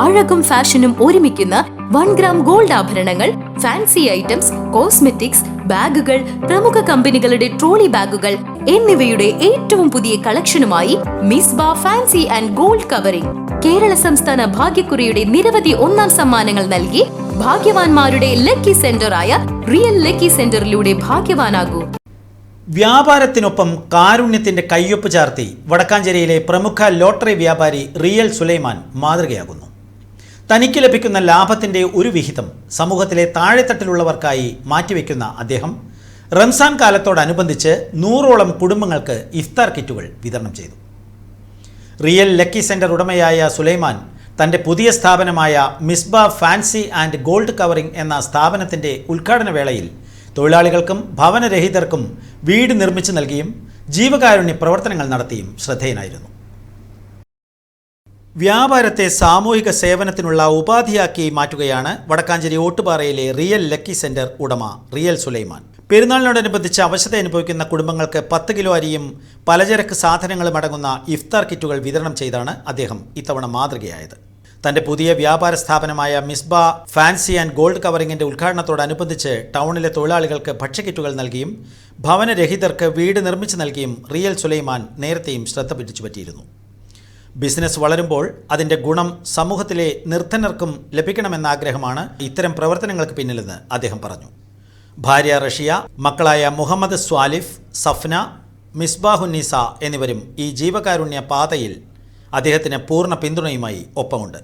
അഴകും ഫാഷനും ഒരുമിക്കുന്ന 1 gram gold ആഭരണങ്ങൾ, ഫാൻസി ഐറ്റംസ്, കോസ്മെറ്റിക്സ്, ബാഗുകൾ, പ്രമുഖ കമ്പനികളുടെ ട്രോളി ബാഗുകൾ എന്നിവയുടെ ഏറ്റവും പുതിയ കളക്ഷനുമായി Misba fancy and gold covering Kerala സംസ്ഥാന ഭാഗ്യക്കുറിയുടെ നിരവധി ഒന്നാം സമ്മാനങ്ങൾ നൽകി ഭാഗ്യവാന്മാരുടെ ലക്കി സെന്ററായ റിയൽ ലക്കി സെന്ററിലൂടെ ഭാഗ്യവാനാകൂ. വ്യാപാരത്തിനൊപ്പം കാരുണ്യത്തിന്റെ കയ്യൊപ്പ് ചാർത്തി വടക്കാഞ്ചേരിയിലെ പ്രമുഖ ലോട്ടറി വ്യാപാരി റിയൽ സുലൈമാൻ മാതൃകയാകുന്നു. തനിക്ക് ലഭിക്കുന്ന ലാഭത്തിന്റെ ഒരു വിഹിതം സമൂഹത്തിലെ താഴെത്തട്ടിലുള്ളവർക്കായി മാറ്റിവെക്കുന്ന അദ്ദേഹം റംസാൻ കാലത്തോടനുബന്ധിച്ച് 100ഓളം കുടുംബങ്ങൾക്ക് ഇഫ്താർ കിറ്റുകൾ വിതരണം ചെയ്തു. റിയൽ ലക്കി സെന്റർ ഉടമയായ സുലൈമാൻ തൻ്റെ പുതിയ സ്ഥാപനമായ Misba fancy and gold covering എന്ന സ്ഥാപനത്തിൻ്റെ ഉദ്ഘാടന വേളയിൽ തൊഴിലാളികൾക്കും ഭവനരഹിതർക്കും വീട് നിർമ്മിച്ചു നൽകിയും ജീവകാരുണ്യ പ്രവർത്തനങ്ങൾ നടത്തിയും ശ്രദ്ധേയനായിരുന്നു. വ്യാപാരത്തെ സാമൂഹിക സേവനത്തിനുള്ള ഉപാധിയാക്കി മാറ്റുകയാണ് വടക്കാഞ്ചേരി ഓട്ടുപാറയിലെ റിയൽ ലക്കി സെന്റർ ഉടമ റിയൽ സുലൈമാൻ. പെരുന്നാളിനോടനുബന്ധിച്ച് അവശത അനുഭവിക്കുന്ന കുടുംബങ്ങൾക്ക് 10 കിലോ അരിയും പലചരക്ക് സാധനങ്ങളും അടങ്ങുന്ന ഇഫ്താർ കിറ്റുകൾ വിതരണം ചെയ്താണ് അദ്ദേഹം ഇത്തവണ മാതൃകയായത്. തൻ്റെ പുതിയ വ്യാപാര സ്ഥാപനമായ മിസ്ബ ഫാൻസി ആൻഡ് ഗോൾഡ് കവറിങ്ങിൻ്റെ ഉദ്ഘാടനത്തോടനുബന്ധിച്ച് ടൗണിലെ തൊഴിലാളികൾക്ക് ഭക്ഷ്യക്കിറ്റുകൾ നൽകിയും ഭവനരഹിതർക്ക് വീട് നിർമ്മിച്ചു നൽകിയും റിയൽ സുലൈമാൻ നേരത്തെയും ശ്രദ്ധ പിടിച്ചുപറ്റിയിരുന്നു. ബിസിനസ് വളരുമ്പോൾ അതിൻ്റെ ഗുണം സമൂഹത്തിലെ നിർധനർക്കും ലഭിക്കണമെന്ന ആഗ്രഹമാണ് ഇത്തരം പ്രവർത്തനങ്ങൾക്ക് പിന്നിലെന്ന് അദ്ദേഹം പറഞ്ഞു. ഭാര്യ റഷിയ, മക്കളായ മുഹമ്മദ് സ്വാലിഫ്, സഫ്ന, മിസ്ബാഹുന്നീസ എന്നിവരും ഈ ജീവകാരുണ്യ പാതയിൽ അദ്ദേഹത്തിന് പൂർണ്ണ പിന്തുണയുമായി ഒപ്പമുണ്ട്.